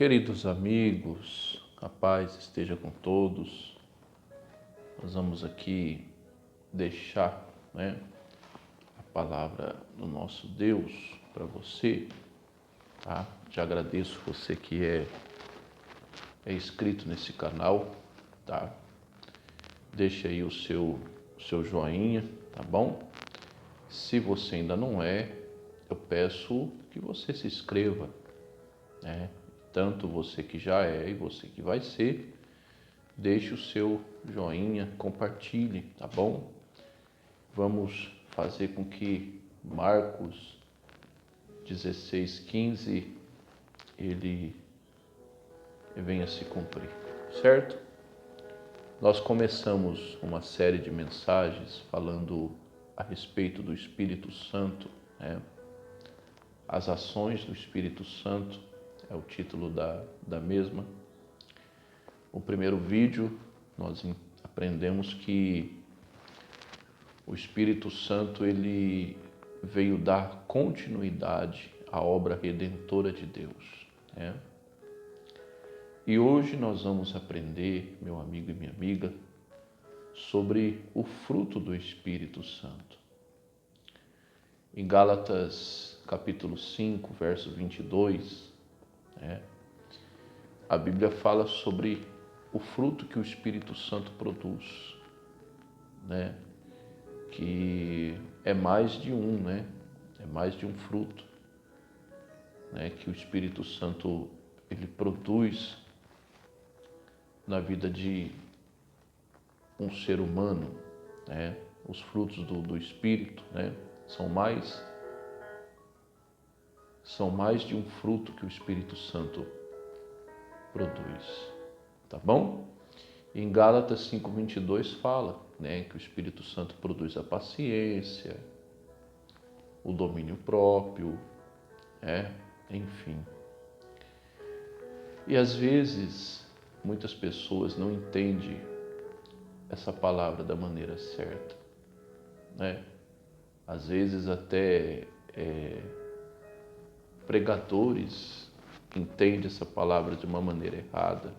Queridos amigos, a paz esteja com todos. Nós vamos aqui deixar, a palavra do nosso Deus para você, tá? Te agradeço você que é inscrito nesse canal, tá? Deixa aí o seu joinha, tá bom? Se você ainda não é, eu peço que você se inscreva, né? Tanto você que já é e você que vai ser, deixe o seu joinha, compartilhe, tá bom? Vamos fazer com que Marcos 16:15 ele venha se cumprir, certo? Nós começamos uma série de mensagens falando a respeito do Espírito Santo, né? As ações do Espírito Santo é o título da mesma. O primeiro vídeo nós aprendemos que o Espírito Santo ele veio dar continuidade à obra redentora de Deus, né? E hoje nós vamos aprender, meu amigo e minha amiga, sobre o fruto do Espírito Santo. Em Gálatas capítulo 5, verso 22, a Bíblia fala sobre o fruto que o Espírito Santo produz, né? Que é mais de um, né? É mais de um fruto, né? Que o Espírito Santo ele produz na vida de um ser humano, né? Os frutos do Espírito, né? São mais de um fruto que o Espírito Santo produz, tá bom? Em Gálatas 5:22 fala, né, que o Espírito Santo produz a paciência, o domínio próprio, enfim. E às vezes muitas pessoas não entendem essa palavra da maneira certa, né? Às vezes até pregadores entendem essa palavra de uma maneira errada.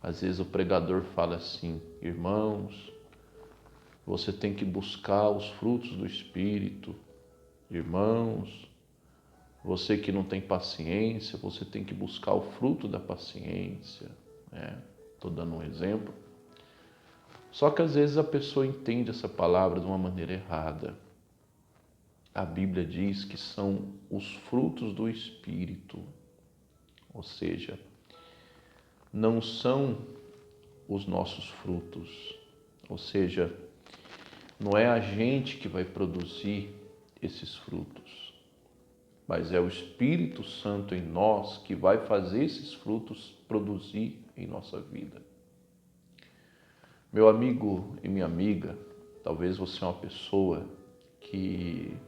Às vezes o pregador fala assim: irmãos, você tem que buscar os frutos do Espírito. Irmãos, você que não tem paciência, você tem que buscar o fruto da paciência, né? Estou dando um exemplo. Só que às vezes a pessoa entende essa palavra de uma maneira errada. A Bíblia diz que são os frutos do Espírito, ou seja, não são os nossos frutos, ou seja, não é a gente que vai produzir esses frutos, mas é o Espírito Santo em nós que vai fazer esses frutos produzir em nossa vida. Meu amigo e minha amiga, talvez você é uma pessoa que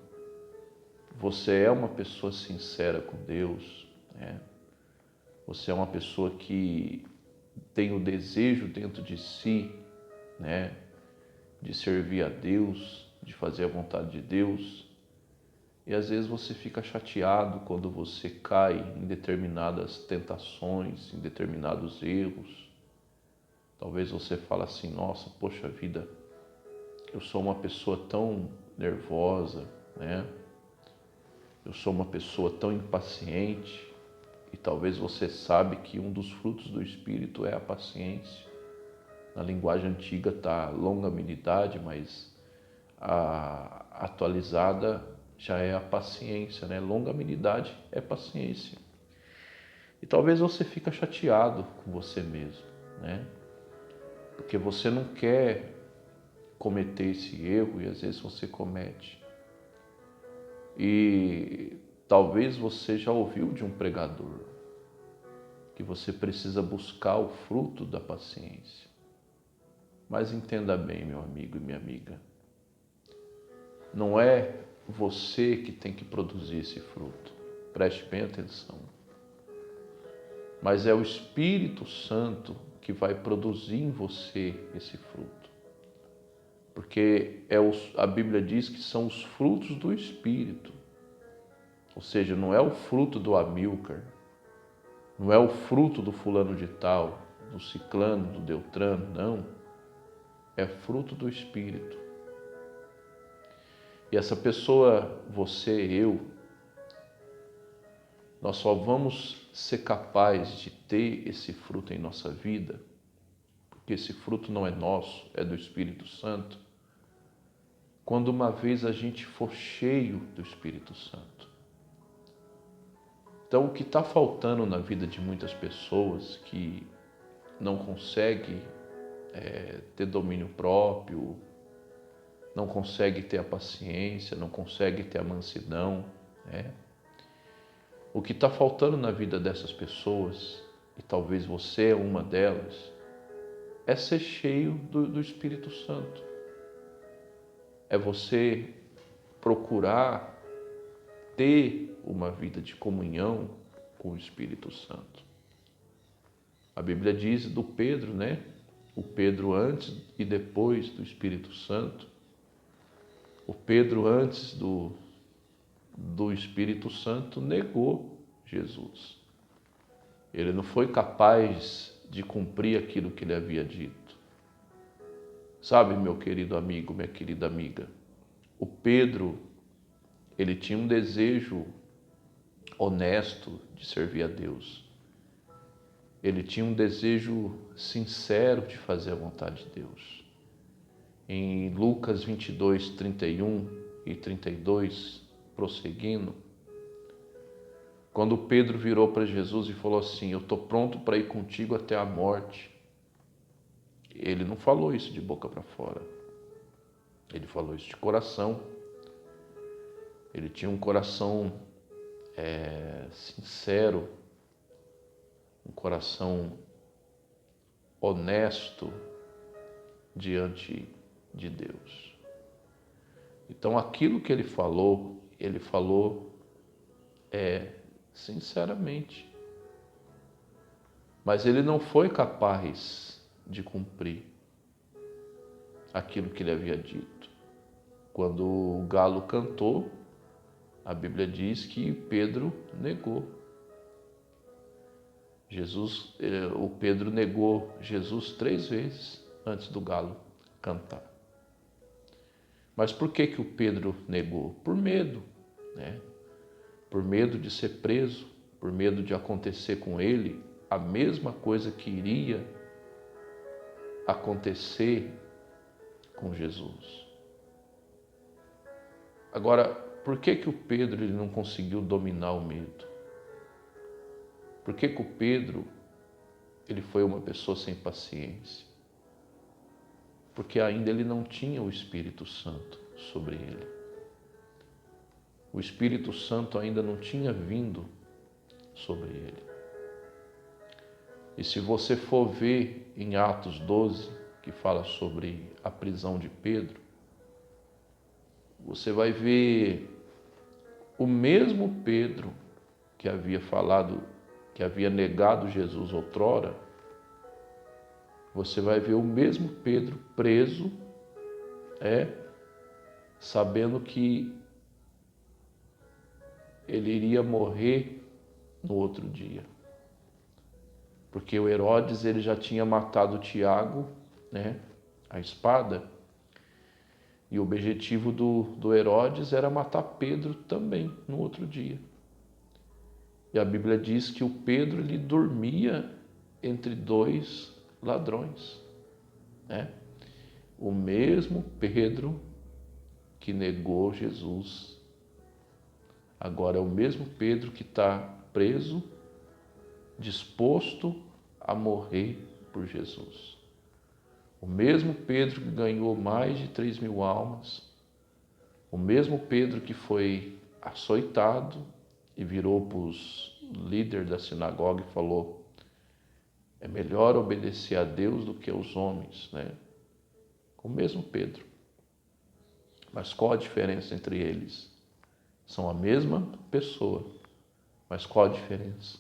você é uma pessoa sincera com Deus, né? Você é uma pessoa que tem o desejo dentro de si, né, de servir a Deus, de fazer a vontade de Deus. E às vezes você fica chateado quando você cai em determinadas tentações, em determinados erros. Talvez você fale assim: nossa, poxa vida, eu sou uma pessoa tão nervosa, né? Eu sou uma pessoa tão impaciente. E talvez você sabe que um dos frutos do Espírito é a paciência. Na linguagem antiga está longanimidade, mas a atualizada já é a paciência, né? Longanimidade é paciência. E talvez você fique chateado com você mesmo, né? Porque você não quer cometer esse erro e às vezes você comete. E talvez você já ouviu de um pregador que você precisa buscar o fruto da paciência. Mas entenda bem, meu amigo e minha amiga, não é você que tem que produzir esse fruto, preste bem atenção, mas é o Espírito Santo que vai produzir em você esse fruto, porque a Bíblia diz que são os frutos do Espírito, ou seja, não é o fruto do Amílcar, não é o fruto do fulano de tal, do ciclano, do deltrano, não. É fruto do Espírito. E essa pessoa, você, eu, nós só vamos ser capazes de ter esse fruto em nossa vida, porque esse fruto não é nosso, é do Espírito Santo, quando uma vez a gente for cheio do Espírito Santo. Então, o que está faltando na vida de muitas pessoas que não conseguem ter domínio próprio, não conseguem ter a paciência, não conseguem ter a mansidão, O que está faltando na vida dessas pessoas, e talvez você é uma delas, é ser cheio do Espírito Santo. É você procurar ter uma vida de comunhão com o Espírito Santo. A Bíblia diz do Pedro, O Pedro antes e depois do Espírito Santo. O Pedro antes do Espírito Santo negou Jesus. Ele não foi capaz de cumprir aquilo que ele havia dito. Sabe, meu querido amigo, minha querida amiga, o Pedro, ele tinha um desejo honesto de servir a Deus. Ele tinha um desejo sincero de fazer a vontade de Deus. Em Lucas 22, 31 e 32, prosseguindo, quando Pedro virou para Jesus e falou assim: eu estou pronto para ir contigo até a morte. Ele não falou isso de boca para fora. Ele falou isso de coração. Ele tinha um coração sincero, um coração honesto diante de Deus. Então, aquilo que ele falou sinceramente. Mas ele não foi capaz de cumprir aquilo que ele havia dito. Quando o galo cantou, a Bíblia diz que Pedro negou. O Pedro negou Jesus 3 vezes antes do galo cantar. Mas por que o Pedro negou? Por medo, Por medo de ser preso, por medo de acontecer com ele a mesma coisa que iria acontecer com Jesus. Agora, por que o Pedro ele não conseguiu dominar o medo? Por que o Pedro ele foi uma pessoa sem paciência? Porque ainda ele não tinha o Espírito Santo sobre ele. O Espírito Santo ainda não tinha vindo sobre ele. E se você for ver em Atos 12, que fala sobre a prisão de Pedro, você vai ver o mesmo Pedro que havia falado, que havia negado Jesus outrora, você vai ver o mesmo Pedro preso, sabendo que ele iria morrer no outro dia. Porque o Herodes ele já tinha matado Tiago, a espada, e o objetivo do Herodes era matar Pedro também no outro dia. E a Bíblia diz que o Pedro ele dormia entre 2 ladrões. O mesmo Pedro que negou Jesus, agora é o mesmo Pedro que está preso, disposto a morrer por Jesus. O mesmo Pedro que ganhou mais de 3.000 almas, o mesmo Pedro que foi açoitado e virou para os líderes da sinagoga e falou: é melhor obedecer a Deus do que aos homens, O mesmo Pedro. Mas qual a diferença entre eles? São a mesma pessoa, mas qual a diferença?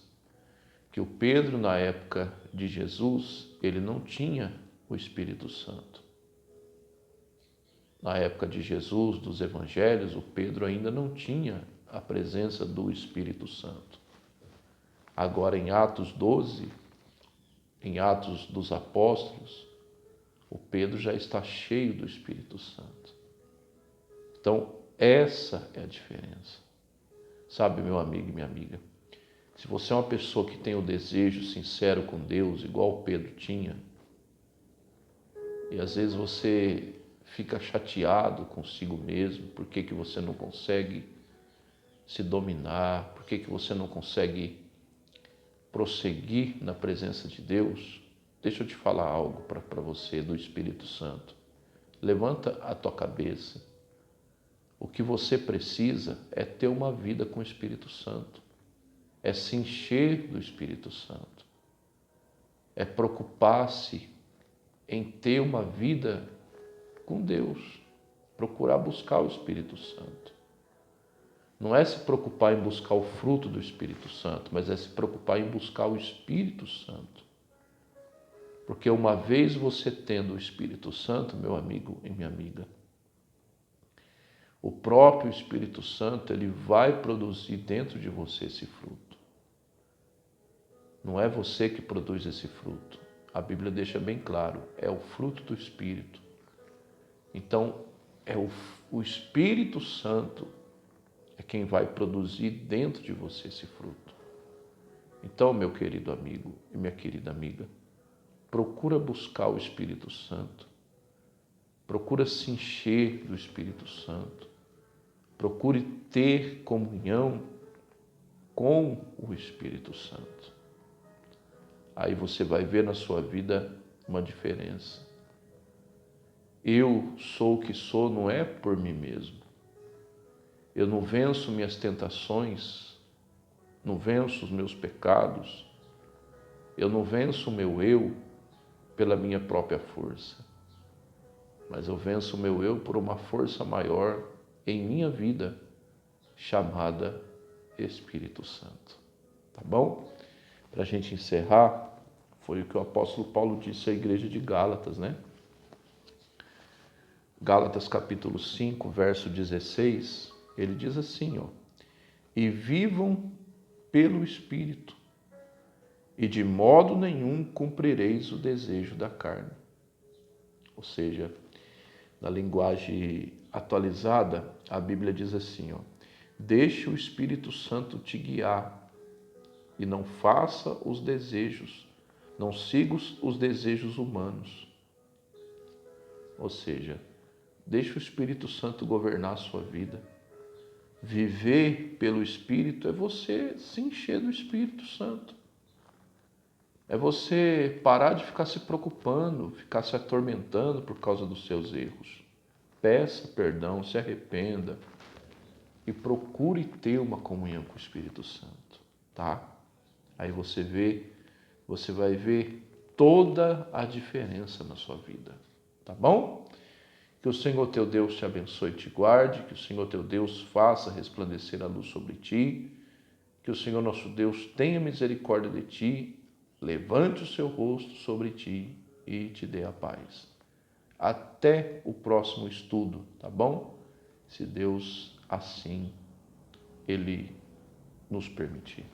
Que o Pedro, na época de Jesus, ele não tinha o Espírito Santo. Na época de Jesus, dos evangelhos, o Pedro ainda não tinha a presença do Espírito Santo. Agora em Atos 12, em Atos dos Apóstolos, o Pedro já está cheio do Espírito Santo. Então, essa é a diferença. Sabe, meu amigo e minha amiga, se você é uma pessoa que tem o desejo sincero com Deus, igual o Pedro tinha, e às vezes você fica chateado consigo mesmo, por que você não consegue se dominar, por que você não consegue prosseguir na presença de Deus, deixa eu te falar algo para você do Espírito Santo. Levanta a tua cabeça. O que você precisa é ter uma vida com o Espírito Santo, é se encher do Espírito Santo, é preocupar-se em ter uma vida com Deus, procurar buscar o Espírito Santo. Não é se preocupar em buscar o fruto do Espírito Santo, mas é se preocupar em buscar o Espírito Santo. Porque uma vez você tendo o Espírito Santo, meu amigo e minha amiga, o próprio Espírito Santo, ele vai produzir dentro de você esse fruto. Não é você que produz esse fruto. A Bíblia deixa bem claro, é o fruto do Espírito. Então, é o Espírito Santo é quem vai produzir dentro de você esse fruto. Então, meu querido amigo e minha querida amiga, procura buscar o Espírito Santo, procura se encher do Espírito Santo, procure ter comunhão com o Espírito Santo. Aí você vai ver na sua vida uma diferença. Eu sou o que sou não é por mim mesmo. Eu não venço minhas tentações, não venço os meus pecados, eu não venço o meu eu pela minha própria força, mas eu venço o meu eu por uma força maior em minha vida, chamada Espírito Santo. Tá bom? Para a gente encerrar, foi o que o apóstolo Paulo disse à igreja de Gálatas, né? Gálatas capítulo 5, verso 16, ele diz assim, ó: e vivam pelo Espírito, e de modo nenhum cumprireis o desejo da carne. Ou seja, na linguagem atualizada, a Bíblia diz assim, ó: deixe o Espírito Santo te guiar, e não faça os desejos, não siga os desejos humanos. Ou seja, deixe o Espírito Santo governar a sua vida. Viver pelo Espírito é você se encher do Espírito Santo. É você parar de ficar se preocupando, ficar se atormentando por causa dos seus erros. Peça perdão, se arrependa e procure ter uma comunhão com o Espírito Santo, tá? Aí você vai ver toda a diferença na sua vida, tá bom? Que o Senhor teu Deus te abençoe e te guarde, que o Senhor teu Deus faça resplandecer a luz sobre ti, que o Senhor nosso Deus tenha misericórdia de ti, levante o seu rosto sobre ti e te dê a paz. Até o próximo estudo, tá bom? Se Deus assim Ele nos permitir.